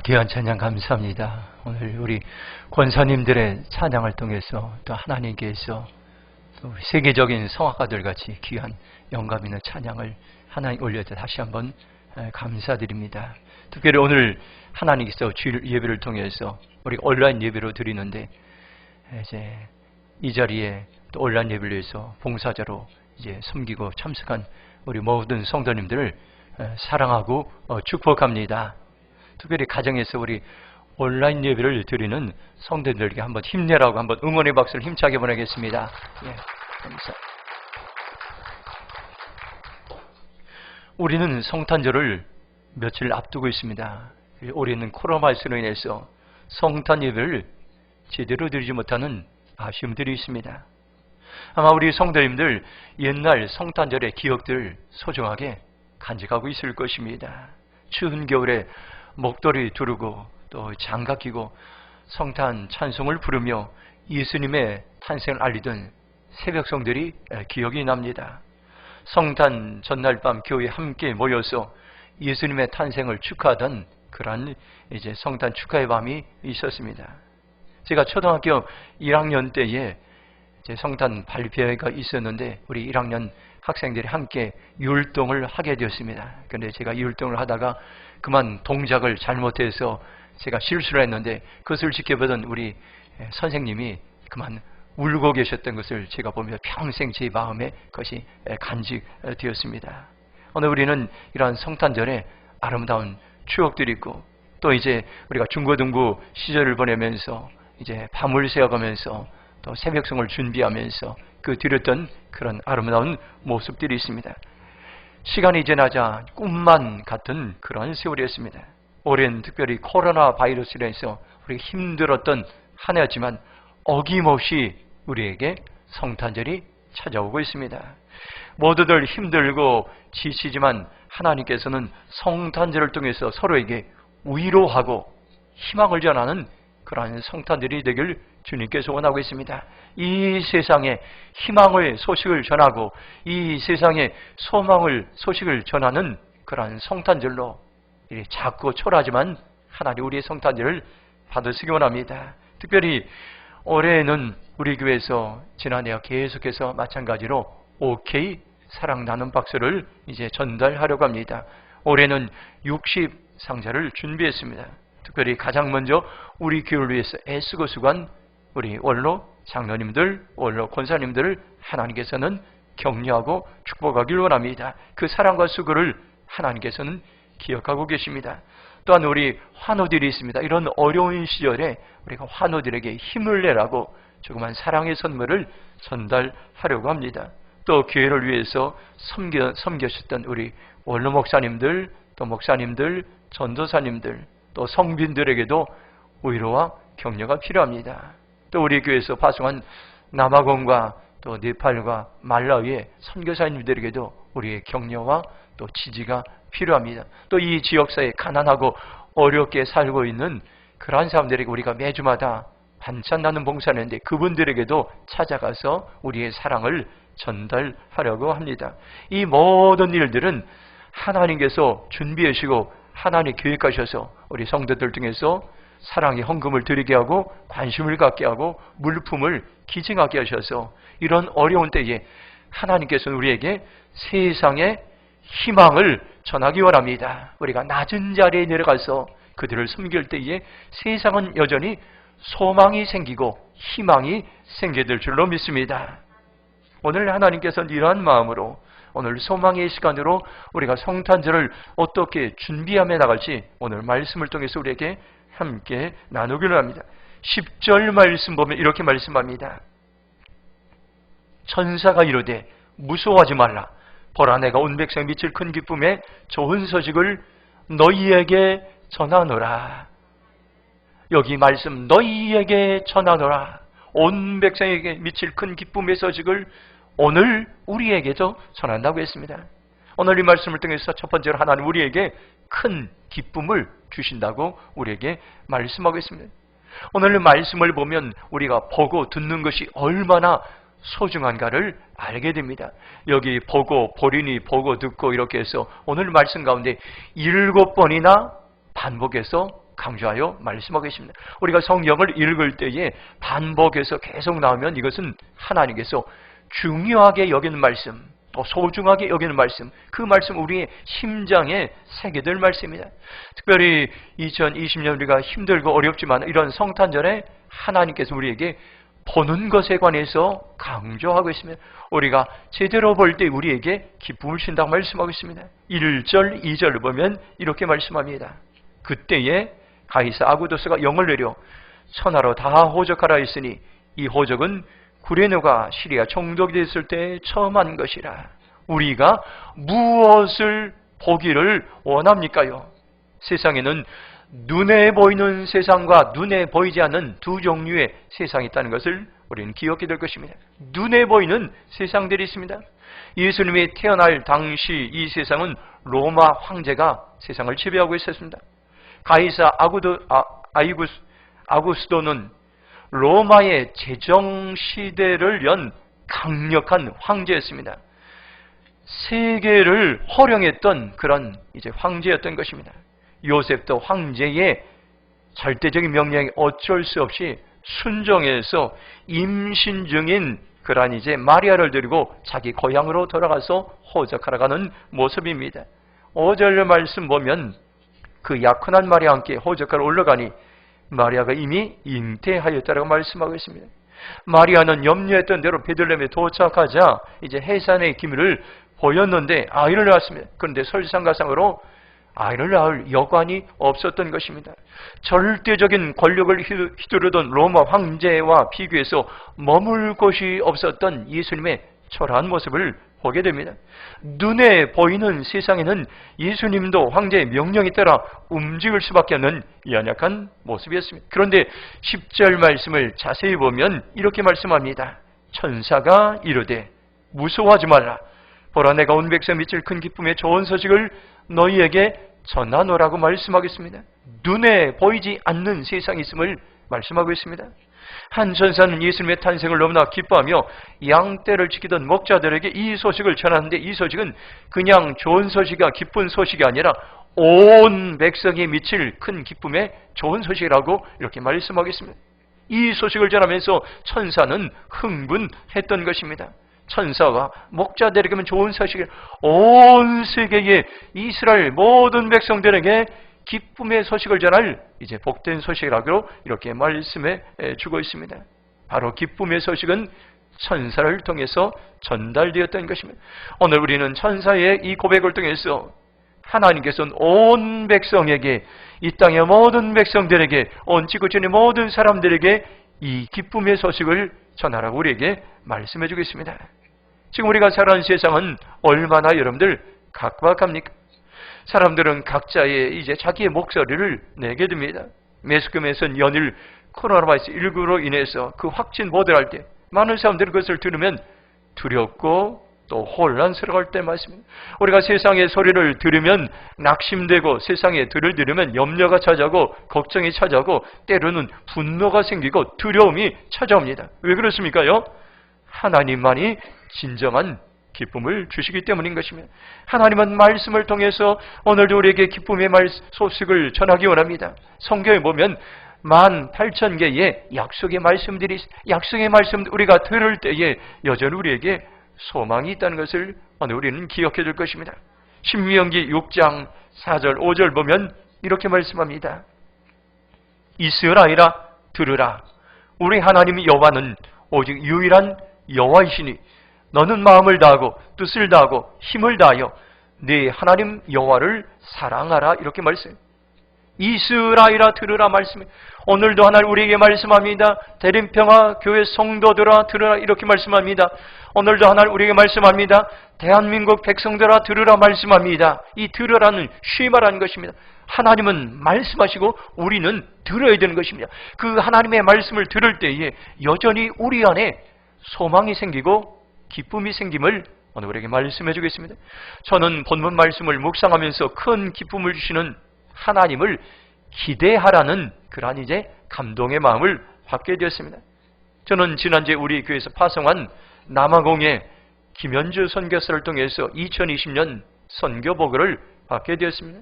귀한 찬양 감사합니다. 오늘 우리 권사님들의 찬양을 통해서 또 하나님께서 또 세계적인 성악가들 같이 귀한 영감 있는 찬양을 하나님 올려서 다시 한번 감사드립니다. 특별히 오늘 하나님께서 주일 예배를 통해서 우리 온라인 예배로 드리는데 이제 이 자리에 또 온라인 예배를 위해서 봉사자로 이제 섬기고 참석한 우리 모든 성도님들을 사랑하고 축복합니다. 특별히 가정에서 우리 온라인 예배를 드리는 성도들에게 한번 힘내라고 한번 응원의 박수를 힘차게 보내겠습니다. 예, 감사. 우리는 성탄절을 며칠 앞두고 있습니다. 올해는 코로나19로 인해서 성탄 예배를 제대로 드리지 못하는 아쉬움들이 있습니다. 아마 우리 성도님들 옛날 성탄절의 기억들 소중하게 간직하고 있을 것입니다. 추운 겨울에 목도리 두르고 또 장갑 끼고 성탄 찬송을 부르며 예수님의 탄생을 알리던 새벽송들이 기억이 납니다. 성탄 전날 밤 교회에 함께 모여서 예수님의 탄생을 축하하던 그런 이제 성탄 축하의 밤이 있었습니다. 제가 초등학교 1학년 때에 이제 성탄 발표회가 있었는데 우리 1학년 학생들이 함께 율동을 하게 되었습니다. 그런데 제가 율동을 하다가 그만 동작을 잘못해서 제가 실수를 했는데 그것을 지켜보던 우리 선생님이 그만 울고 계셨던 것을 제가 보면서 평생 제 마음에 그것이 간직되었습니다. 오늘 우리는 이러한 성탄절에 아름다운 추억들이 있고 또 이제 우리가 중고등부 시절을 보내면서 이제 밤을 새어가면서 또 새벽송을 준비하면서 그 드렸던 그런 아름다운 모습들이 있습니다. 시간이 지나자 꿈만 같은 그런 세월이었습니다. 올해는 특별히 코로나 바이러스로 해서 우리가 힘들었던 한 해였지만 어김없이 우리에게 성탄절이 찾아오고 있습니다. 모두들 힘들고 지치지만 하나님께서는 성탄절을 통해서 서로에게 위로하고 희망을 전하는 그러한 성탄절이 되길 주님께서 원하고 있습니다. 이 세상에 희망의 소식을 전하고 이 세상에 소망을 소식을 전하는 그러한 성탄절로 작고 초라하지만 하나님 우리의 성탄절을 받으시기 원합니다. 특별히 올해는 우리 교회에서 지난해와 계속해서 마찬가지로 OK 사랑 나눔 박스를 이제 전달하려고 합니다. 올해는 60상자를 준비했습니다. 특별히 가장 먼저 우리 교회를 위해서 애쓰고 수고한 우리 원로 장로님들, 원로 권사님들을 하나님께서는 격려하고 축복하길 원합니다. 그 사랑과 수고를 하나님께서는 기억하고 계십니다. 또한 우리 환우들이 있습니다. 이런 어려운 시절에 우리가 환우들에게 힘을 내라고 조그만 사랑의 선물을 전달하려고 합니다. 또 교회를 위해서 섬겨주셨던 우리 원로 목사님들, 또 목사님들, 전도사님들, 또 성빈들에게도 위로와 격려가 필요합니다. 또 우리 교회에서 파송한 남아공과 또 네팔과 말라위의 선교사님들에게도 우리의 격려와 또 지지가 필요합니다. 또 이 지역사회에 가난하고 어렵게 살고 있는 그러한 사람들에게 우리가 매주마다 반찬 나눔 봉사를 하는데 그분들에게도 찾아가서 우리의 사랑을 전달하려고 합니다. 이 모든 일들은 하나님께서 준비하시고 하나님 계획하셔서 우리 성도들 중에서 사랑의 헌금을 드리게 하고 관심을 갖게 하고 물품을 기증하게 하셔서 이런 어려운 때에 하나님께서는 우리에게 세상의 희망을 전하기 원합니다. 우리가 낮은 자리에 내려가서 그들을 섬길 때에 세상은 여전히 소망이 생기고 희망이 생기게 될 줄로 믿습니다. 오늘 하나님께서는 이러한 마음으로 오늘 소망의 시간으로 우리가 성탄절을 어떻게 준비하며 나갈지 오늘 말씀을 통해서 우리에게 함께 나누기를 합니다. 10절 말씀 보면 이렇게 말씀합니다. 천사가 이르되 무서워하지 말라. 보라 내가 온 백성에 미칠 큰 기쁨에 좋은 소식을 너희에게 전하노라. 여기 말씀 너희에게 전하노라. 온 백성에게 미칠 큰 기쁨의 소식을 오늘 우리에게도 전한다고 했습니다. 오늘 이 말씀을 통해서 첫 번째로 하나님 우리에게 큰 기쁨을 주신다고 우리에게 말씀하고 있습니다. 오늘 말씀을 보면 우리가 보고 듣는 것이 얼마나 소중한가를 알게 됩니다. 여기 보고 보리니 보고 듣고 이렇게 해서 오늘 말씀 가운데 7번이나 반복해서 강조하여 말씀하고 있습니다. 우리가 성경을 읽을 때에 반복해서 계속 나오면 이것은 하나님께서 중요하게 여기는 말씀, 또 소중하게 여기는 말씀, 그 말씀 우리의 심장에 새겨들 말씀입니다. 특별히 2020년 우리가 힘들고 어렵지만 이런 성탄절에 하나님께서 우리에게 보는 것에 관해서 강조하고 있습니다. 우리가 제대로 볼 때 우리에게 기쁨을 주신다고 말씀하고 있습니다. 1절, 2절을 보면 이렇게 말씀합니다. 그때에 가이사 아구도스가 영을 내려 천하로 다 호적하라 했으니 이 호적은 구레네가 시리아 총독이 됐을 때 처음 한 것이라. 우리가 무엇을 보기를 원합니까요? 세상에는 눈에 보이는 세상과 눈에 보이지 않는 두 종류의 세상이 있다는 것을 우리는 기억해야 될 것입니다. 눈에 보이는 세상들이 있습니다. 예수님이 태어날 당시 이 세상은 로마 황제가 세상을 지배하고 있었습니다. 가이사 아구스도는 로마의 제정시대를 연 강력한 황제였습니다. 세계를 호령했던 그런 이제 황제였던 것입니다. 요셉도 황제의 절대적인 명령에 어쩔 수 없이 순종해서 임신 중인 그러한 이제 마리아를 데리고 자기 고향으로 돌아가서 호적하러 가는 모습입니다. 5절 말씀 보면 그 약혼한 마리아와 함께 호적하러 올라가니 마리아가 이미 잉태하였다라고 말씀하고 있습니다. 마리아는 염려했던 대로 베들레헴에 도착하자 이제 해산의 기미를 보였는데 아이를 낳았습니다. 그런데 설상가상으로 아이를 낳을 여관이 없었던 것입니다. 절대적인 권력을 휘두르던 로마 황제와 비교해서 머물 곳이 없었던 예수님의 초라한 모습을 보게 됩니다. 눈에 보이는 세상에는 예수님도 황제의 명령에 따라 움직일 수밖에 없는 연약한 모습이었습니다. 그런데 10절 말씀을 자세히 보면 이렇게 말씀합니다. 천사가 이르되 무서워하지 말라. 보라 내가 온 백성 미칠 큰 기쁨의 좋은 소식을 너희에게 전하노라고 말씀하겠습니다. 눈에 보이지 않는 세상이 있음을 말씀하고 있습니다. 한 천사는 예수님의 탄생을 너무나 기뻐하며 양떼를 지키던 목자들에게 이 소식을 전하는데 이 소식은 그냥 좋은 소식이 기쁜 소식이 아니라 온 백성이 미칠 큰 기쁨의 좋은 소식이라고 이렇게 말씀하겠습니다. 이 소식을 전하면서 천사는 흥분했던 것입니다. 천사가 목자들에게는 좋은 소식을 온 세계의 이스라엘 모든 백성들에게 기쁨의 소식을 전할 이제 복된 소식이라고 이렇게 말씀해 주고 있습니다. 바로 기쁨의 소식은 천사를 통해서 전달되었던 것입니다. 오늘 우리는 천사의 이 고백을 통해서 하나님께서는 온 백성에게, 이 땅의 모든 백성들에게, 온 지구촌의 모든 사람들에게 이 기쁨의 소식을 전하라고 우리에게 말씀해 주겠습니다. 지금 우리가 살아가는 세상은 얼마나 여러분들 각박합니까? 사람들은 각자의 이제 자기의 목소리를 내게 됩니다. 매스컴에서는 연일 코로나19로 인해서 그 확진 보도할 때 많은 사람들이 그것을 들으면 두렵고 또 혼란스러울 때 말씀입니다. 우리가 세상의 소리를 들으면 낙심되고 세상의 들을 들으면 염려가 찾아오고 걱정이 찾아오고 때로는 분노가 생기고 두려움이 찾아옵니다. 왜 그렇습니까요? 하나님만이 진정한 기쁨을 주시기 때문인 것입니다. 하나님은 말씀을 통해서 오늘도 우리에게 기쁨의 소식을 전하기 원합니다. 성경에 보면 18,000개의 약속의 말씀 우리가 들을 때에 여전히 우리에게 소망이 있다는 것을 오늘 우리는 기억해 줄 것입니다. 신명기 6장 4절 5절 보면 이렇게 말씀합니다. 이스라엘아 들으라. 우리 하나님 여호와는 오직 유일한 여호와이시니 너는 마음을 다하고 뜻을 다하고 힘을 다하여 네 하나님 여호와를 사랑하라. 이렇게 말씀해요. 이스라엘아 들으라 말씀해. 오늘도 하나님 우리에게 말씀합니다. 대림평화 교회 성도들아 들으라 이렇게 말씀합니다. 오늘도 하나님 우리에게 말씀합니다. 대한민국 백성들아 들으라 말씀합니다. 이 들으라는 쉬 말하는 것입니다. 하나님은 말씀하시고 우리는 들어야 되는 것입니다. 그 하나님의 말씀을 들을 때에 여전히 우리 안에 소망이 생기고 기쁨이 생김을 오늘 우리에게 말씀해 주겠습니다. 저는 본문 말씀을 묵상하면서 큰 기쁨을 주시는 하나님을 기대하라는 그러한 이제 감동의 마음을 받게 되었습니다. 저는 지난주에 우리 교회에서 파송한 남아공의 김현주 선교사를 통해서 2020년 선교복을 받게 되었습니다.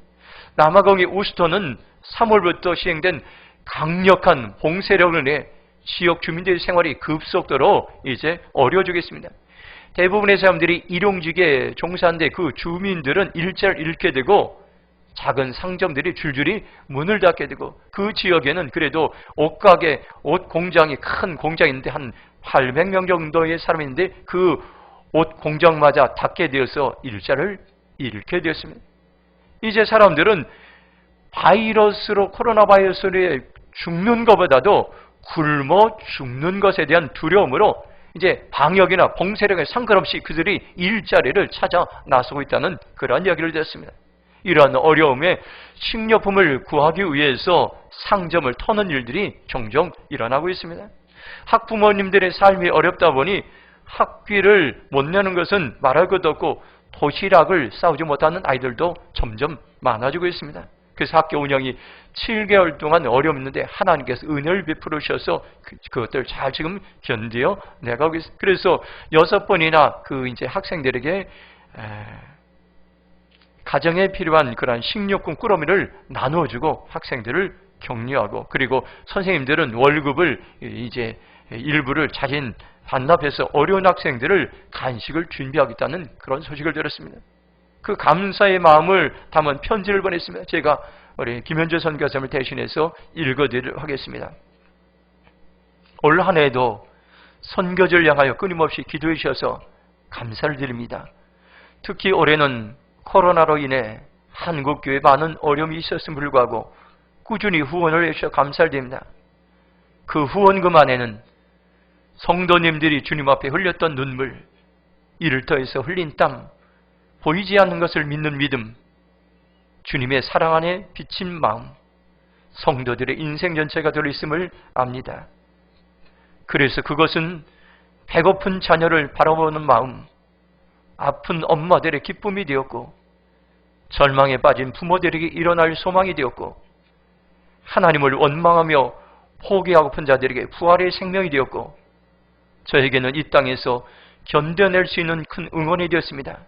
남아공의 우스톤은 3월부터 시행된 강력한 봉쇄령으로 인해 지역 주민들의 생활이 급속도로 이제 어려워지겠습니다. 대부분의 사람들이 일용직에 종사하는데 그 주민들은 일자를 잃게 되고 작은 상점들이 줄줄이 문을 닫게 되고 그 지역에는 그래도 옷가게, 옷 공장이 큰 공장이 있는데 한 800명 정도의 사람이 있는데 그 옷 공장마저 닫게 되어서 일자를 잃게 되었습니다. 이제 사람들은 코로나 바이러스로 죽는 것보다도 굶어 죽는 것에 대한 두려움으로 이제 방역이나 봉쇄령에 상관없이 그들이 일자리를 찾아 나서고 있다는 그러한 이야기를 들었습니다. 이러한 어려움에 식료품을 구하기 위해서 상점을 터는 일들이 종종 일어나고 있습니다. 학부모님들의 삶이 어렵다 보니 학비를 못 내는 것은 말할 것도 없고 도시락을 싸우지 못하는 아이들도 점점 많아지고 있습니다. 그래서 학교 운영이 7개월 동안 어려웠는데 하나님께서 은혜를 베풀으셔서 그것들 잘 지금 견디어 내가고 있습니다. 그래서 6번이나 그 이제 학생들에게 가정에 필요한 그러한 식료품 꾸러미를 나누어주고 학생들을 격려하고, 그리고 선생님들은 월급을 이제 일부를 자진 반납해서 어려운 학생들을 간식을 준비하겠다는 그런 소식을 들었습니다. 그 감사의 마음을 담은 편지를 보냈습니다. 제가 우리 김현재 선교사님을 대신해서 읽어드리도록 하겠습니다. 올 한 해도 선교지를 향하여 끊임없이 기도해 주셔서 감사를 드립니다. 특히 올해는 코로나로 인해 한국교회에 많은 어려움이 있었음에 불구하고 꾸준히 후원을 해주셔서 감사를 드립니다. 그 후원금 안에는 성도님들이 주님 앞에 흘렸던 눈물, 이를 더해서 흘린 땀, 보이지 않는 것을 믿는 믿음, 주님의 사랑 안에 비친 마음, 성도들의 인생 전체가 들어있음을 압니다. 그래서 그것은 배고픈 자녀를 바라보는 마음, 아픈 엄마들의 기쁨이 되었고, 절망에 빠진 부모들에게 일어날 소망이 되었고, 하나님을 원망하며 포기하고픈 자들에게 부활의 생명이 되었고, 저에게는 이 땅에서 견뎌낼 수 있는 큰 응원이 되었습니다.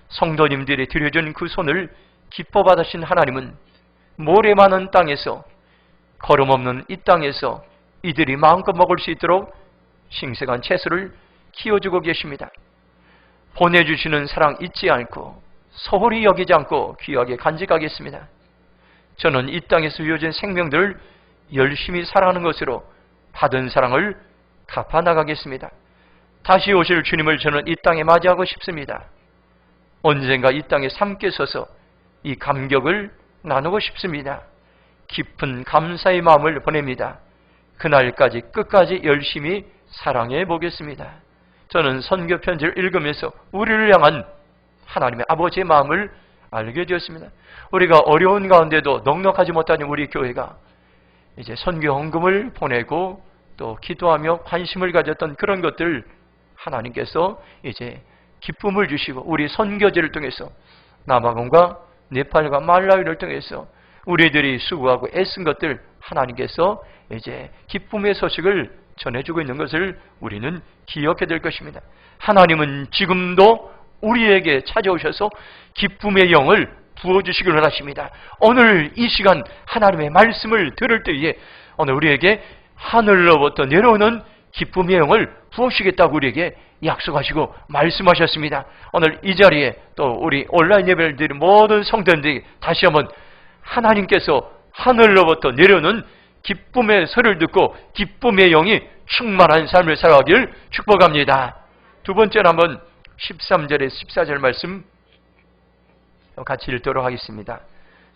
성도님들이 들여준 그 손을 기뻐 받으신 하나님은 모래 많은 땅에서, 거름 없는 이 땅에서 이들이 마음껏 먹을 수 있도록 싱싱한 채소를 키워주고 계십니다. 보내주시는 사랑 잊지 않고 소홀히 여기지 않고 귀하게 간직하겠습니다. 저는 이 땅에서 이어진 생명들을 열심히 사랑하는 것으로 받은 사랑을 갚아나가겠습니다. 다시 오실 주님을 저는 이 땅에 맞이하고 싶습니다. 언젠가 이 땅에 함께 서서 이 감격을 나누고 싶습니다. 깊은 감사의 마음을 보냅니다. 그날까지 끝까지 열심히 사랑해 보겠습니다. 저는 선교 편지를 읽으면서 우리를 향한 하나님의 아버지의 마음을 알게 되었습니다. 우리가 어려운 가운데도 넉넉하지 못하는 우리 교회가 이제 선교 헌금을 보내고 또 기도하며 관심을 가졌던 그런 것들 하나님께서 이제 기쁨을 주시고 우리 선교지를 통해서 남아공과 네팔과 말라위를 통해서 우리들이 수고하고 애쓴 것들 하나님께서 이제 기쁨의 소식을 전해주고 있는 것을 우리는 기억해야 될 것입니다. 하나님은 지금도 우리에게 찾아오셔서 기쁨의 영을 부어주시기를 원하십니다. 오늘 이 시간 하나님의 말씀을 들을 때에 오늘 우리에게 하늘로부터 내려오는 기쁨의 영을 부으시겠다고 우리에게 약속하시고 말씀하셨습니다. 오늘 이 자리에 또 우리 온라인 예배를 드리는 모든 성도들이 다시 한번 하나님께서 하늘로부터 내려오는 기쁨의 소리를 듣고 기쁨의 영이 충만한 삶을 살아가길 축복합니다. 두 번째는 한번 13절에 14절 말씀 같이 읽도록 하겠습니다.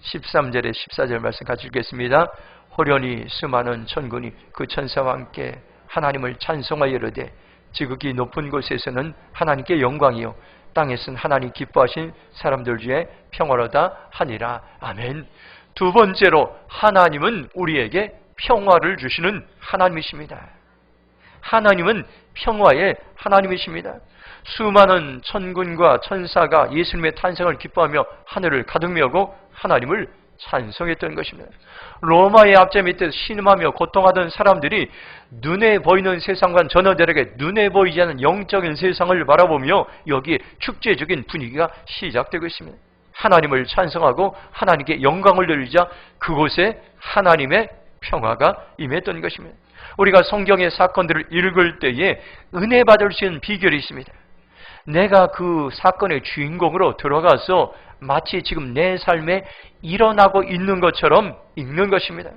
13절에 14절 말씀 같이 읽겠습니다. 호련히 수많은 천군이 그 천사와 함께 하나님을 찬송하여 이르되 지극히 높은 곳에서는 하나님께 영광이요 땅에서는 하나님 기뻐하신 사람들 중에 평화로다 하니라. 아멘. 두 번째로 하나님은 우리에게 평화를 주시는 하나님이십니다. 하나님은 평화의 하나님이십니다. 수많은 천군과 천사가 예수님의 탄생을 기뻐하며 하늘을 가득 메우고 하나님을 찬송했던 것입니다. 로마의 압제 밑에서 신음하며 고통하던 사람들이 눈에 보이는 세상과는 전혀 다르게 눈에 보이지 않는 영적인 세상을 바라보며 여기에 축제적인 분위기가 시작되고 있습니다. 하나님을 찬송하고 하나님께 영광을 돌리자 그곳에 하나님의 평화가 임했던 것입니다. 우리가 성경의 사건들을 읽을 때에 은혜 받을 수 있는 비결이 있습니다. 내가 그 사건의 주인공으로 들어가서 마치 지금 내 삶에 일어나고 있는 것처럼 읽는 것입니다.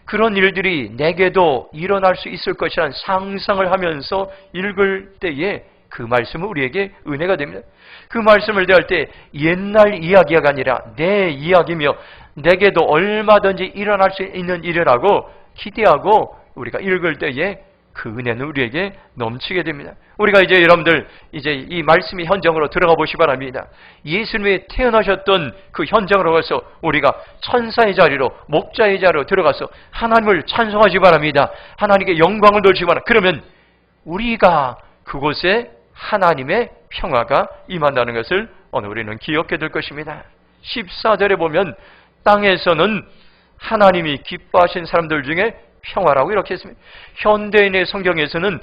그런 일들이 내게도 일어날 수 있을 것이라는 상상을 하면서 읽을 때에 그 말씀은 우리에게 은혜가 됩니다. 그 말씀을 대할 때 옛날 이야기가 아니라 내 이야기며 내게도 얼마든지 일어날 수 있는 일이라고 기대하고 우리가 읽을 때에 그 은혜는 우리에게 넘치게 됩니다. 우리가 이제 여러분들 이제 이 말씀이 현장으로 들어가 보시기 바랍니다. 예수님이 태어나셨던 그 현장으로 가서 우리가 천사의 자리로 목자의 자리로 들어가서 하나님을 찬송하시기 바랍니다. 하나님께 영광을 돌리시기 바랍니다. 그러면 우리가 그곳에 하나님의 평화가 임한다는 것을 오늘 우리는 기억해 둘 것입니다. 14절에 보면 땅에서는 하나님이 기뻐하신 사람들 중에 평화라고 이렇게 했습니다. 현대인의 성경에서는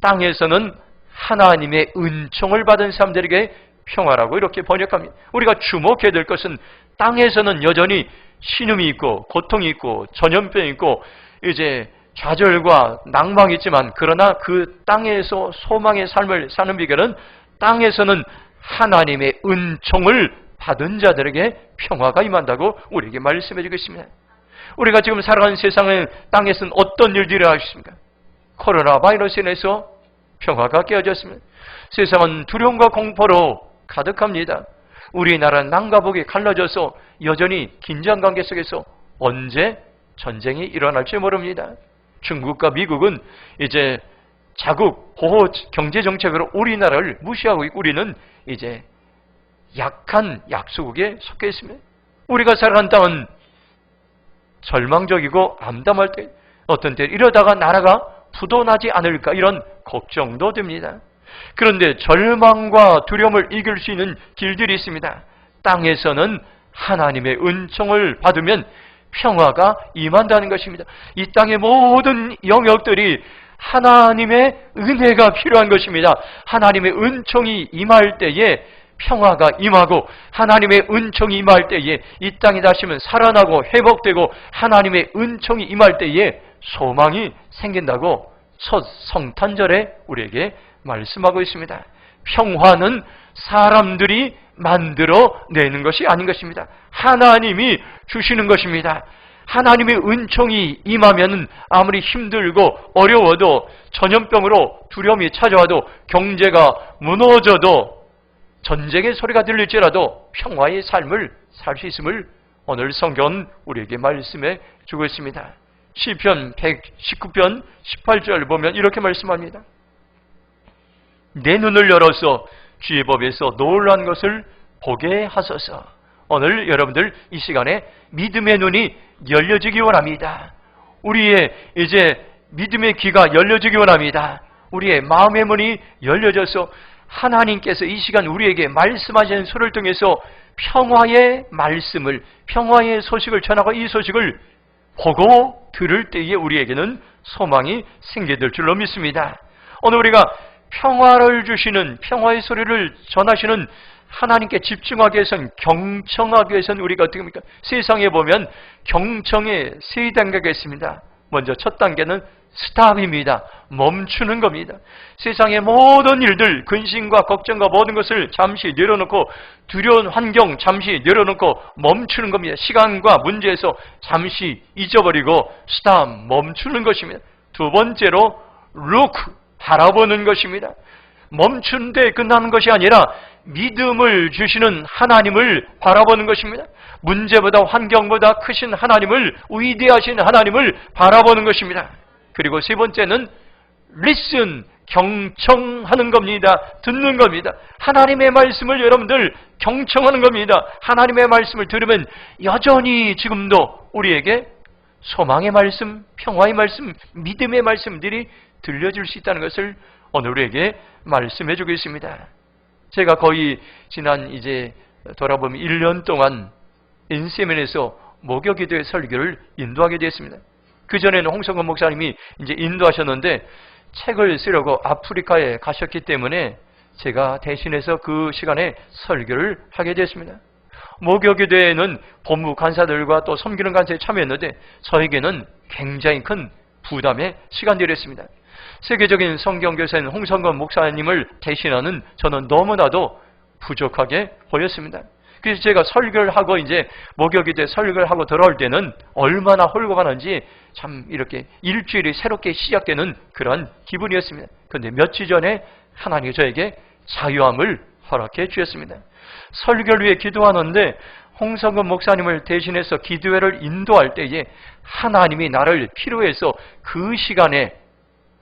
땅에서는 하나님의 은총을 받은 사람들에게 평화라고 이렇게 번역합니다. 우리가 주목해야 될 것은 땅에서는 여전히 신음이 있고 고통이 있고 전염병이 있고 이제 좌절과 낭망이 있지만 그러나 그 땅에서 소망의 삶을 사는 비결은 땅에서는 하나님의 은총을 받은 자들에게 평화가 임한다고 우리에게 말씀해 주고 있습니다. 우리가 지금 살아가는 세상의 땅에서는 어떤 일들이 하십니까? 코로나 바이러스에 인해서 평화가 깨어졌습니다. 세상은 두려움과 공포로 가득합니다. 우리나라는 남과 북이 갈라져서 여전히 긴장관계 속에서 언제 전쟁이 일어날지 모릅니다. 중국과 미국은 이제 자국 보호 경제 정책으로 우리나라를 무시하고 있고 우리는 이제 약한 약소국에 속해 있습니다. 우리가 살아가는 땅은 절망적이고 암담할 때 어떤 때 이러다가 나라가 부도나지 않을까 이런 걱정도 됩니다. 그런데 절망과 두려움을 이길 수 있는 길들이 있습니다. 땅에서는 하나님의 은총을 받으면 평화가 임한다는 것입니다. 이 땅의 모든 영역들이 하나님의 은혜가 필요한 것입니다. 하나님의 은총이 임할 때에 평화가 임하고 하나님의 은총이 임할 때에 이 땅이 다시면 살아나고 회복되고 하나님의 은총이 임할 때에 소망이 생긴다고 첫 성탄절에 우리에게 말씀하고 있습니다. 평화는 사람들이 만들어내는 것이 아닌 것입니다. 하나님이 주시는 것입니다. 하나님의 은총이 임하면 아무리 힘들고 어려워도 전염병으로 두려움이 찾아와도 경제가 무너져도 전쟁의 소리가 들릴지라도 평화의 삶을 살 수 있음을 오늘 성경은 우리에게 말씀해 주고 있습니다. 시편 119편 18절 보면 이렇게 말씀합니다. 내 눈을 열어서 주의 법에서 놀라운 것을 보게 하소서. 오늘 여러분들 이 시간에 믿음의 눈이 열려지기 원합니다. 우리의 이제 믿음의 귀가 열려지기 원합니다. 우리의 마음의 문이 열려져서 하나님께서 이 시간 우리에게 말씀하시는 소리를 통해서 평화의 말씀을, 평화의 소식을 전하고 이 소식을 보고 들을 때에 우리에게는 소망이 생겨들 줄로 믿습니다. 오늘 우리가 평화를 주시는 평화의 소리를 전하시는 하나님께 집중하기 위해서는 경청하기 위해서는 우리가 어떻게 합니까? 세상에 보면 경청의 세 단계가 있습니다. 먼저 첫 단계는 스탑입니다. 멈추는 겁니다. 세상의 모든 일들, 근심과 걱정과 모든 것을 잠시 내려놓고 두려운 환경 잠시 내려놓고 멈추는 겁니다. 시간과 문제에서 잠시 잊어버리고 스탑, 멈추는 것입니다. 두 번째로 look, 바라보는 것입니다. 멈춘 데 끝나는 것이 아니라 믿음을 주시는 하나님을 바라보는 것입니다. 문제보다 환경보다 크신 하나님을, 위대하신 하나님을 바라보는 것입니다. 그리고 세 번째는 listen, 경청하는 겁니다. 듣는 겁니다. 하나님의 말씀을 여러분들 경청하는 겁니다. 하나님의 말씀을 들으면 여전히 지금도 우리에게 소망의 말씀, 평화의 말씀, 믿음의 말씀들이 들려줄 수 있다는 것을 오늘 우리에게 말씀해 주고 있습니다. 제가 거의 지난 이제 돌아보면 1년 동안 인세면에서 목요기도의 설교를 인도하게 되었습니다. 그전에는 홍성근 목사님이 이제 인도하셨는데 책을 쓰려고 아프리카에 가셨기 때문에 제가 대신해서 그 시간에 설교를 하게 됐습니다. 목요기도에는 법무 간사들과 또 섬기는 간사에 참여했는데 저에게는 굉장히 큰 부담의 시간들이었습니다. 세계적인 성경교사인 홍성건 목사님을 대신하는 저는 너무나도 부족하게 보였습니다. 그래서 제가 설교를 하고 이제 목요기도에 설교를 하고 돌아올 때는 얼마나 홀고가는지 참 이렇게 일주일이 새롭게 시작되는 그런 기분이었습니다. 그런데 며칠 전에 하나님이 저에게 자유함을 허락해 주셨습니다. 설교를 위해 기도하는데 홍성근 목사님을 대신해서 기도회를 인도할 때에 하나님이 나를 필요해서 그 시간에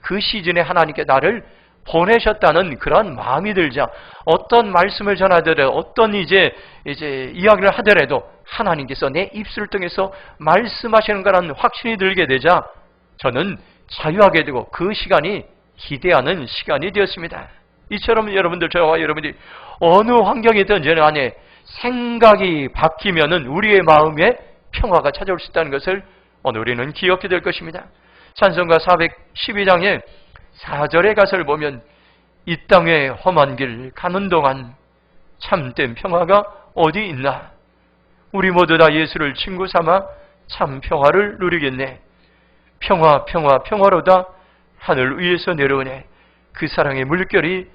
그 시즌에 하나님께 나를 보내셨다는 그런 마음이 들자 어떤 말씀을 전하더라도 어떤 이제 이야기를 하더라도 하나님께서 내 입술을 통해서 말씀하시는 거라는 확신이 들게 되자 저는 자유하게 되고 그 시간이 기대하는 시간이 되었습니다. 이처럼 여러분들, 저와 여러분들이 어느 환경이든 간에 생각이 바뀌면은 우리의 마음에 평화가 찾아올 수 있다는 것을 오늘 우리는 기억해야 될 것입니다. 찬송가 412장에 4절의 가사를 보면 이 땅의 험한 길 가는 동안 참된 평화가 어디 있나? 우리 모두 다 예수를 친구 삼아 참 평화를 누리겠네. 평화 평화 평화로다 하늘 위에서 내려오네. 그 사랑의 물결이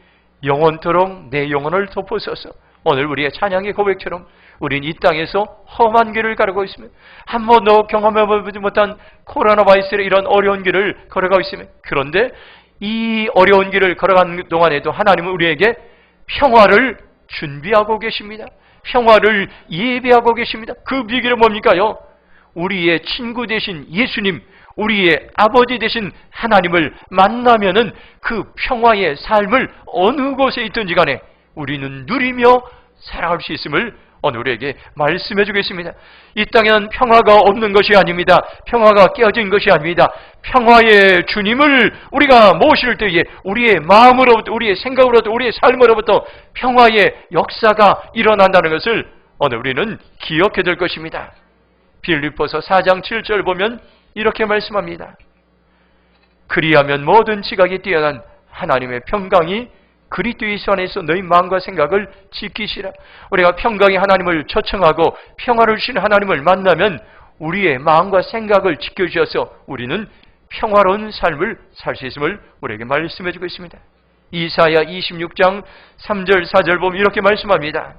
영원토록 내 영혼을 덮어서서 오늘 우리의 찬양의 고백처럼 우리는 이 땅에서 험한 길을 가르고 있으면 한 번도 경험해보지 못한 코로나 바이러스의 이런 어려운 길을 걸어가고 있으면 그런데 이 어려운 길을 걸어가는 동안에도 하나님은 우리에게 평화를 준비하고 계십니다. 평화를 예배하고 계십니다. 그 비결은 뭡니까요? 우리의 친구 되신 예수님, 우리의 아버지 되신 하나님을 만나면은 그 평화의 삶을 어느 곳에 있든지 간에 우리는 누리며 살아갈 수 있음을 오늘 우리에게 말씀해 주겠습니다. 이 땅에는 평화가 없는 것이 아닙니다. 평화가 깨어진 것이 아닙니다. 평화의 주님을 우리가 모실 때에 우리의 마음으로부터, 우리의 생각으로부터, 우리의 삶으로부터 평화의 역사가 일어난다는 것을 오늘 우리는 기억해야 될 것입니다. 빌립보서 4장 7절 보면 이렇게 말씀합니다. 그리하면 모든 지각이 뛰어난 하나님의 평강이 그리스도 예수 안에서 너희 마음과 생각을 지키시라. 우리가 평강의 하나님을 초청하고 평화를 주시는 하나님을 만나면 우리의 마음과 생각을 지켜주셔서 우리는 평화로운 삶을 살 수 있음을 우리에게 말씀해 주고 있습니다. 이사야 26장 3절 4절 보면 이렇게 말씀합니다.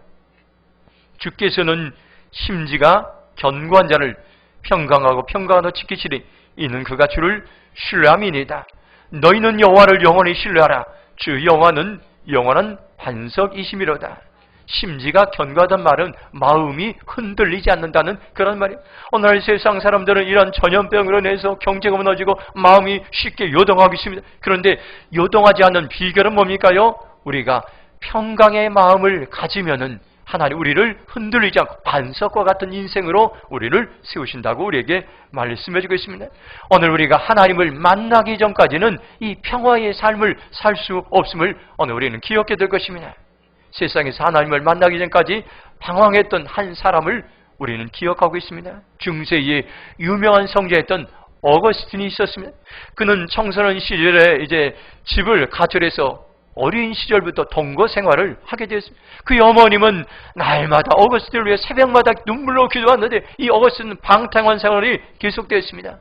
주께서는 심지가 견고한 자를 평강하고 평강하여 지키시리. 이는 그가 주를 신뢰함이니이다. 너희는 여호와를 영원히 신뢰하라. 주 여호와는 영원한 반석이심이로다. 심지가 견고하단 말은 마음이 흔들리지 않는다는 그런 말이에요. 오늘 세상 사람들은 이런 전염병으로 인해서 경제가 무너지고 마음이 쉽게 요동하고 있습니다. 그런데 요동하지 않는 비결은 뭡니까요? 우리가 평강의 마음을 가지면은 하나님 우리를 흔들리지 않고 반석과 같은 인생으로 우리를 세우신다고 우리에게 말씀해 주고 있습니다. 오늘 우리가 하나님을 만나기 전까지는 이 평화의 삶을 살 수 없음을 오늘 우리는 기억해야 될 것입니다. 세상에서 하나님을 만나기 전까지 방황했던 한 사람을 우리는 기억하고 있습니다. 중세의 유명한 성자였던 어거스틴이 있었습니다. 그는 청소년 시절에 이제 집을 가출해서 어린 시절부터 동거 생활을 하게 되었습니다. 그의 어머님은 날마다 어거스틴을 위해 새벽마다 눈물로 기도하는데 이 어거스틴은 방탕한 생활이 계속되었습니다.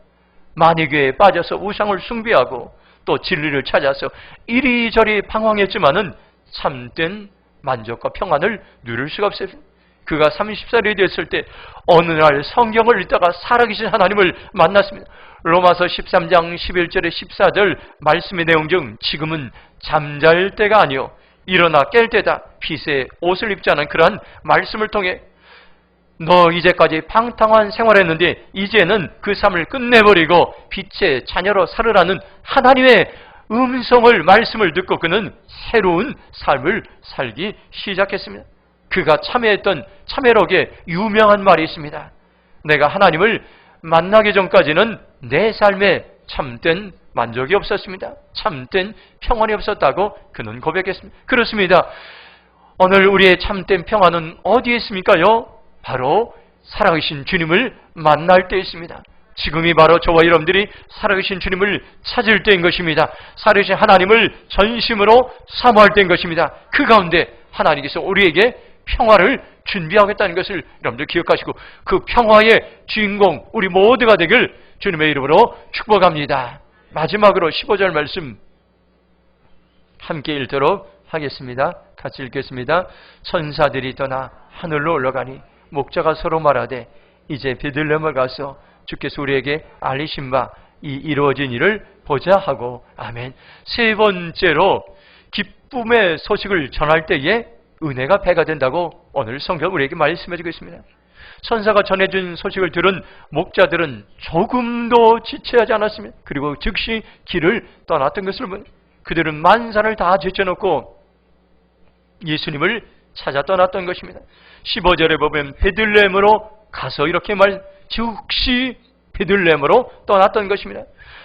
만이교에 빠져서 우상을 숭배하고 또 진리를 찾아서 이리저리 방황했지만은 참된 만족과 평안을 누릴 수가 없었습니다. 그가 30살이 됐을 때 어느 날 성경을 읽다가 살아계신 하나님을 만났습니다. 로마서 13장 11절에 14절 말씀의 내용 중 지금은 잠잘 때가 아니요 일어나 깰 때다. 빛의 옷을 입지 않은 그러한 말씀을 통해 너 이제까지 방탕한 생활했는데 이제는 그 삶을 끝내버리고 빛의 자녀로 살으라는 하나님의 음성을 말씀을 듣고 그는 새로운 삶을 살기 시작했습니다. 그가 참회했던 참회록에 유명한 말이 있습니다. 내가 하나님을 만나기 전까지는 내 삶에 참된 만족이 없었습니다. 참된 평안이 없었다고 그는 고백했습니다. 그렇습니다. 오늘 우리의 참된 평안은 어디에 있습니까요? 바로 살아계신 주님을 만날 때 있습니다. 지금이 바로 저와 여러분들이 살아계신 주님을 찾을 때인 것입니다. 살아계신 하나님을 전심으로 사모할 때인 것입니다. 그 가운데 하나님께서 우리에게 평화를 준비하겠다는 것을 여러분들 기억하시고 그 평화의 주인공 우리 모두가 되길 주님의 이름으로 축복합니다. 마지막으로 15절 말씀 함께 읽도록 하겠습니다. 같이 읽겠습니다. 천사들이 떠나 하늘로 올라가니 목자가 서로 말하되 이제 베들레헴을 가서 주께서 우리에게 알리신 바 이 이루어진 일을 보자 하고. 아멘. 세 번째로 기쁨의 소식을 전할 때에 은혜가 배가 된다고 오늘 성경 우리에게 말씀해주고 있습니다. 천사가 전해준 소식을 들은 목자들은 조금도 지체하지 않았습니다. 그리고 즉시 길을 떠났던 것을 보니 그들은 만산을 다 제쳐놓고 예수님을 찾아 떠났던 것입니다. 15절에 보면 베들레헴으로 가서 이렇게 즉시 베들레헴으로 떠났던 것입니다.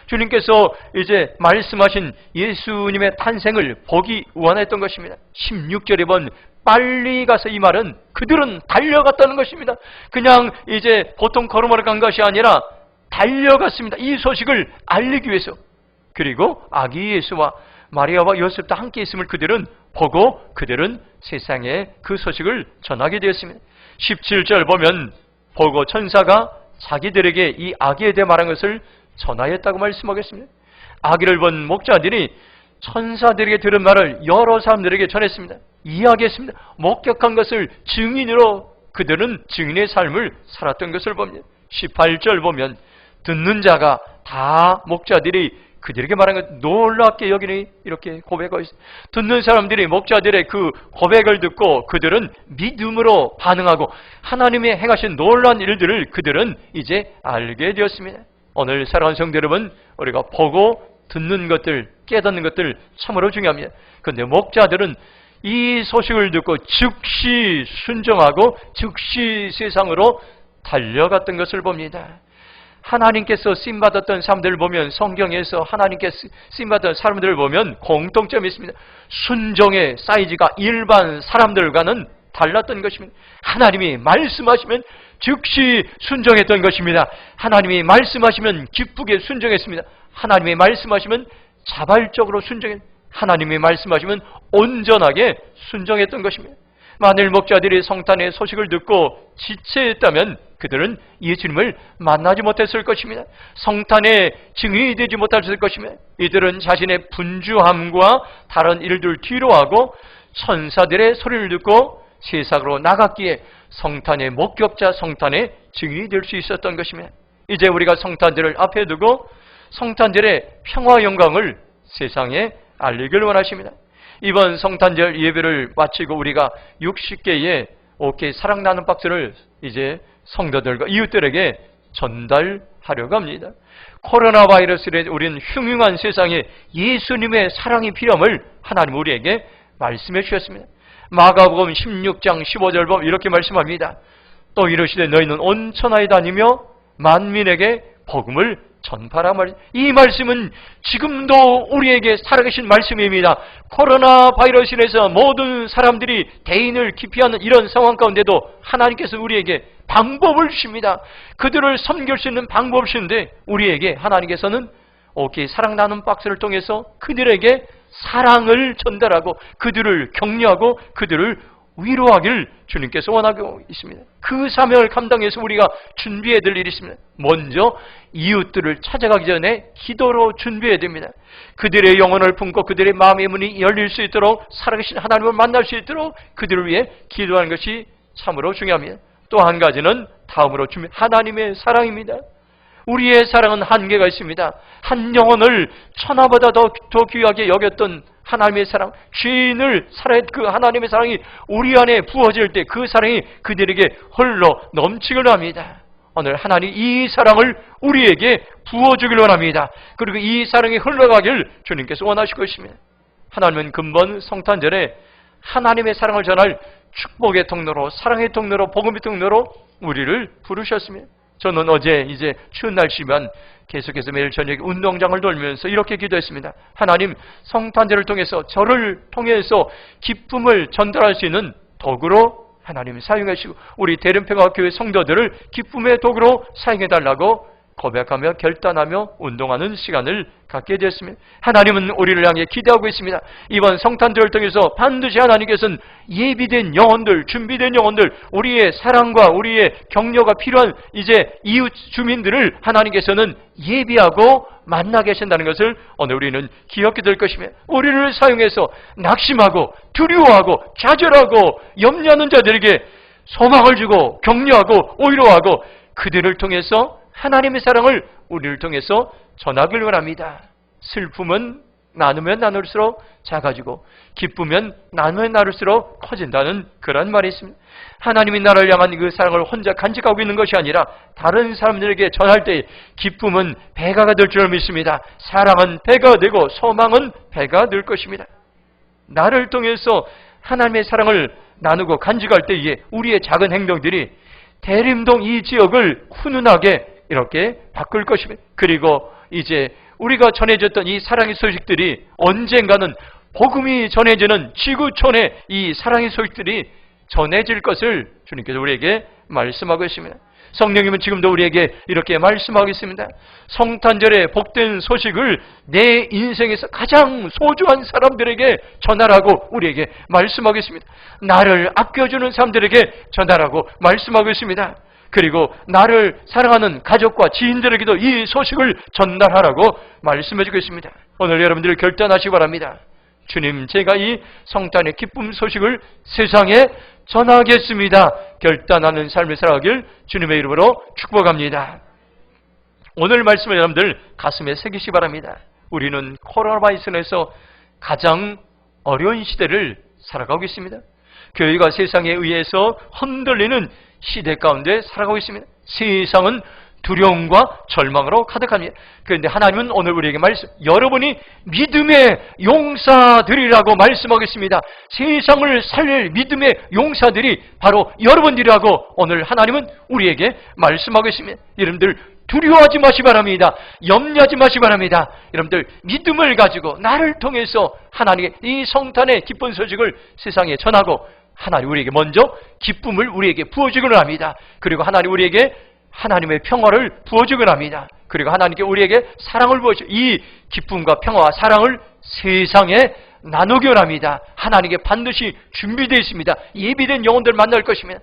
주님께서 이제 말씀하신 예수님의 탄생을 보기 원했던 것입니다. 16절에 보면 빨리 가서, 이 말은 그들은 달려갔다는 것입니다. 그냥 이제 보통 걸음으로 간 것이 아니라 달려갔습니다. 이 소식을 알리기 위해서. 그리고 아기 예수와 마리아와 요셉도 함께 있음을 그들은 보고 그들은 세상에 그 소식을 전하게 되었습니다. 17절 보면 보고 천사가 자기들에게 이 아기에 대해 말한 것을 전하였다고 말씀하겠습니다. 아기를 본 목자들이 천사들에게 들은 말을 여러 사람들에게 전했습니다. 이야기했습니다. 목격한 것을 증인으로 그들은 증인의 삶을 살았던 것을 봅니다. 18절 보면 듣는 자가 다 목자들이 그들에게 말한 것 놀랍게 여기니 이렇게 고백하고 있습니다. 듣는 사람들이 목자들의 그 고백을 듣고 그들은 믿음으로 반응하고 하나님의 행하신 놀라운 일들을 그들은 이제 알게 되었습니다. 오늘 사랑하는 성도 여러분, 우리가 보고 듣는 것들, 깨닫는 것들 참으로 중요합니다. 그런데 목자들은 이 소식을 듣고 즉시 순종하고 즉시 세상으로 달려갔던 것을 봅니다. 하나님께서 쓰임받았던 사람들을 보면, 성경에서 하나님께서 쓰임받았던 사람들을 보면 공통점이 있습니다. 순종의 사이즈가 일반 사람들과는 달랐던 것입니다. 하나님이 말씀하시면 즉시 순종했던 것입니다. 하나님이 말씀하시면 기쁘게 순종했습니다. 하나님이 말씀하시면 자발적으로 순종했습니다. 하나님이 말씀하시면 온전하게 순종했던 것입니다. 만일 목자들이 성탄의 소식을 듣고 지체했다면 그들은 예수님을 만나지 못했을 것입니다. 성탄의 증인이 되지 못했을 것입니다. 이들은 자신의 분주함과 다른 일들 뒤로하고 천사들의 소리를 듣고 세상으로 나갔기에 성탄의 목격자, 성탄의 증인이 될 수 있었던 것입니다. 이제 우리가 성탄절을 앞에 두고 성탄절의 평화 영광을 세상에 알리길 원하십니다. 이번 성탄절 예배를 마치고 우리가 60개의 OK 사랑 나눔 박스를 이제 성도들과 이웃들에게 전달하려고 합니다. 코로나 바이러스에 우리는 흉흉한 세상에 예수님의 사랑이 필요함을 하나님 우리에게 말씀해 주셨습니다. 마가복음 16장 15절 보면 이렇게 말씀합니다. 또 이르시되 너희는 온 천하에 다니며 만민에게 복음을 전파라 말이죠. 이 말씀은 지금도 우리에게 살아계신 말씀입니다. 코로나 바이러스에서 모든 사람들이 대인을 기피하는 이런 상황 가운데도 하나님께서 우리에게 방법을 주십니다. 그들을 섬길 수 있는 방법을 주시는데 우리에게 하나님께서는 오케이 사랑 나눔 박스를 통해서 그들에게 사랑을 전달하고 그들을 격려하고 그들을 위로하길 주님께서 원하고 있습니다. 그 사명을 감당해서 우리가 준비해야 될 일이 있습니다. 먼저 이웃들을 찾아가기 전에 기도로 준비해야 됩니다. 그들의 영혼을 품고 그들의 마음의 문이 열릴 수 있도록 살아계신 하나님을 만날 수 있도록 그들을 위해 기도하는 것이 참으로 중요합니다. 또 한 가지는 다음으로 하나님의 사랑입니다. 우리의 사랑은 한계가 있습니다. 한 영혼을 천하보다 더 귀하게 여겼던 하나님의 사랑, 죄인을 사랑했던 그 하나님의 사랑이 우리 안에 부어질 때 그 사랑이 그들에게 홀로 넘치길 원합니다. 오늘 하나님 이 사랑을 우리에게 부어주길 원합니다. 그리고 이 사랑이 흘러가길 주님께서 원하시고 있습니다. 하나님은 근본 성탄절에 하나님의 사랑을 전할 축복의 통로로, 사랑의 통로로, 복음의 통로로 우리를 부르셨습니다. 저는 어제 이제 추운 날씨만 계속해서 매일 저녁에 운동장을 돌면서 이렇게 기도했습니다. 하나님, 성탄절을 통해서 저를 통해서 기쁨을 전달할 수 있는 도구로 하나님 사용하시고 우리 대림평화교회 성도들을 기쁨의 도구로 사용해달라고 고백하며 결단하며 운동하는 시간을 갖게 되었습니다. 하나님은 우리를 향해 기대하고 있습니다. 이번 성탄절을 통해서 반드시 하나님께서는 예비된 영혼들, 준비된 영혼들, 우리의 사랑과 우리의 격려가 필요한 이제 이웃 주민들을 하나님께서는 예비하고 만나게 하신다는 것을 오늘 우리는 기억해 될 것이며, 우리를 사용해서 낙심하고 두려워하고 좌절하고 염려하는 자들에게 소망을 주고 격려하고 위로하고 그들을 통해서 하나님의 사랑을 우리를 통해서 전하기를 원합니다. 슬픔은 나누면 나눌수록 작아지고 기쁘면 나누면 나눌수록 커진다는 그런 말이 있습니다. 하나님이 나를 향한 그 사랑을 혼자 간직하고 있는 것이 아니라 다른 사람들에게 전할 때 기쁨은 배가 될 줄 믿습니다. 사랑은 배가 되고 소망은 배가 될 것입니다. 나를 통해서 하나님의 사랑을 나누고 간직할 때에 우리의 작은 행동들이 대림동 이 지역을 훈훈하게 이렇게 바꿀 것입니다. 그리고 이제 우리가 전해졌던 이 사랑의 소식들이 언젠가는 복음이 전해지는 지구촌에 이 사랑의 소식들이 전해질 것을 주님께서 우리에게 말씀하고 있습니다. 성령님은 지금도 우리에게 이렇게 말씀하고 있습니다. 성탄절의 복된 소식을 내 인생에서 가장 소중한 사람들에게 전하라고 우리에게 말씀하고 있습니다. 나를 아껴주는 사람들에게 전하라고 말씀하고 있습니다. 그리고 나를 사랑하는 가족과 지인들에게도 이 소식을 전달하라고 말씀해 주고 있습니다. 오늘 여러분들 결단하시기 바랍니다. 주님, 제가 이 성탄의 기쁨 소식을 세상에 전하겠습니다. 결단하는 삶을 살아가길 주님의 이름으로 축복합니다. 오늘 말씀을 여러분들 가슴에 새기시기 바랍니다. 우리는 코로나 바이러스에서 가장 어려운 시대를 살아가고 있습니다. 교회가 세상에 의해서 흔들리는 시대 가운데 살아가고 있습니다. 세상은 두려움과 절망으로 가득합니다. 그런데 하나님은 오늘 우리에게 여러분이 믿음의 용사들이라고 말씀하겠습니다. 세상을 살릴 믿음의 용사들이 바로 여러분들이라고 오늘 하나님은 우리에게 말씀하겠습니다. 여러분들 두려워하지 마시기 바랍니다. 염려하지 마시기 바랍니다. 여러분들 믿음을 가지고 나를 통해서 하나님의 이 성탄의 기쁜 소식을 세상에 전하고 하나님 우리에게 먼저 기쁨을 우리에게 부어주기를 합니다. 그리고 하나님 우리에게 하나님의 평화를 부어주기를 합니다. 그리고 하나님께 우리에게 사랑을 부어주시고 이 기쁨과 평화와 사랑을 세상에 나누기를 합니다. 하나님께 반드시 준비되어 있습니다. 예비된 영혼들 만날 것입니다.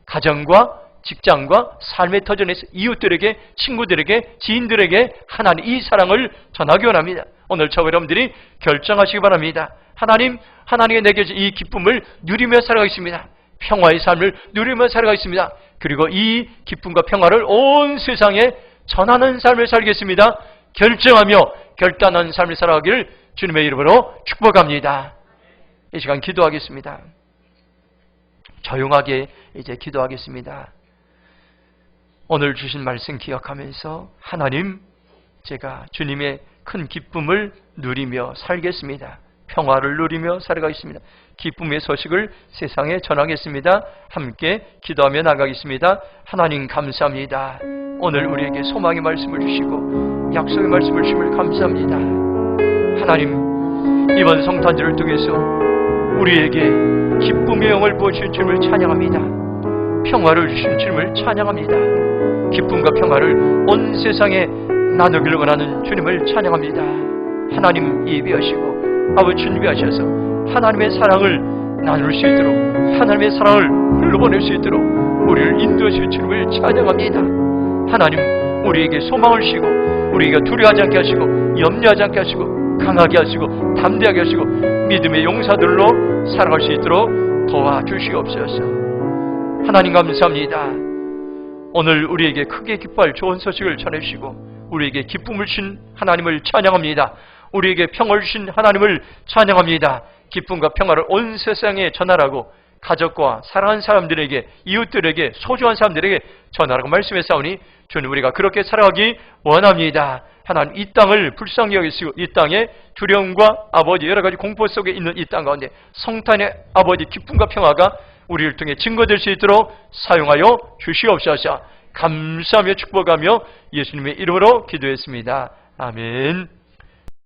가정과 직장과 삶의 터전에서 이웃들에게, 친구들에게, 지인들에게 하나님 이 사랑을 전하기 원합니다. 오늘 저 여러분들이 결정하시기 바랍니다. 하나님이 내게 주신 이 기쁨을 누리며 살아가겠습니다. 평화의 삶을 누리며 살아가겠습니다. 그리고 이 기쁨과 평화를 온 세상에 전하는 삶을 살겠습니다. 결정하며 결단하는 삶을 살아가기를 주님의 이름으로 축복합니다. 이 시간 기도하겠습니다. 조용하게 이제 기도하겠습니다. 오늘 주신 말씀 기억하면서 하나님, 제가 주님의 큰 기쁨을 누리며 살겠습니다. 평화를 누리며 살아가겠습니다. 기쁨의 소식을 세상에 전하겠습니다. 함께 기도하며 나가겠습니다. 하나님 감사합니다. 오늘 우리에게 소망의 말씀을 주시고 약속의 말씀을 주심을 감사합니다. 하나님, 이번 성탄절을 통해서 우리에게 기쁨의 영을 부어주신 주님을 찬양합니다. 평화를 주신 주님을 찬양합니다. 기쁨과 평화를 온 세상에 나누기를 원하는 주님을 찬양합니다. 하나님 예비하시고 아버지 준비하셔서 하나님의 사랑을 나눌 수 있도록, 하나님의 사랑을 흘러보낼 수 있도록 우리를 인도하실 주님을 찬양합니다. 하나님, 우리에게 소망을 주시고 우리가 두려워하지 않게 하시고 염려하지 않게 하시고 강하게 하시고 담대하게 하시고 믿음의 용사들로 살아갈 수 있도록 도와주시옵소서. 하나님 감사합니다. 오늘 우리에게 크게 기뻐할 좋은 소식을 전해주시고 우리에게 기쁨을 주신 하나님을 찬양합니다. 우리에게 평화를 주신 하나님을 찬양합니다. 기쁨과 평화를 온 세상에 전하라고 가족과 사랑하는 사람들에게, 이웃들에게, 소중한 사람들에게 전하라고 말씀했사오니 주님, 우리가 그렇게 살아가기 원합니다. 하나님, 이 땅을 불쌍히 여기시고 이 땅에 두려움과 아버지 여러 가지 공포 속에 있는 이 땅 가운데 성탄의 아버지 기쁨과 평화가 우리를 통해 증거될 수 있도록 사용하여 주시옵소서. 감사하며 축복하며 예수님의 이름으로 기도했습니다. 아멘.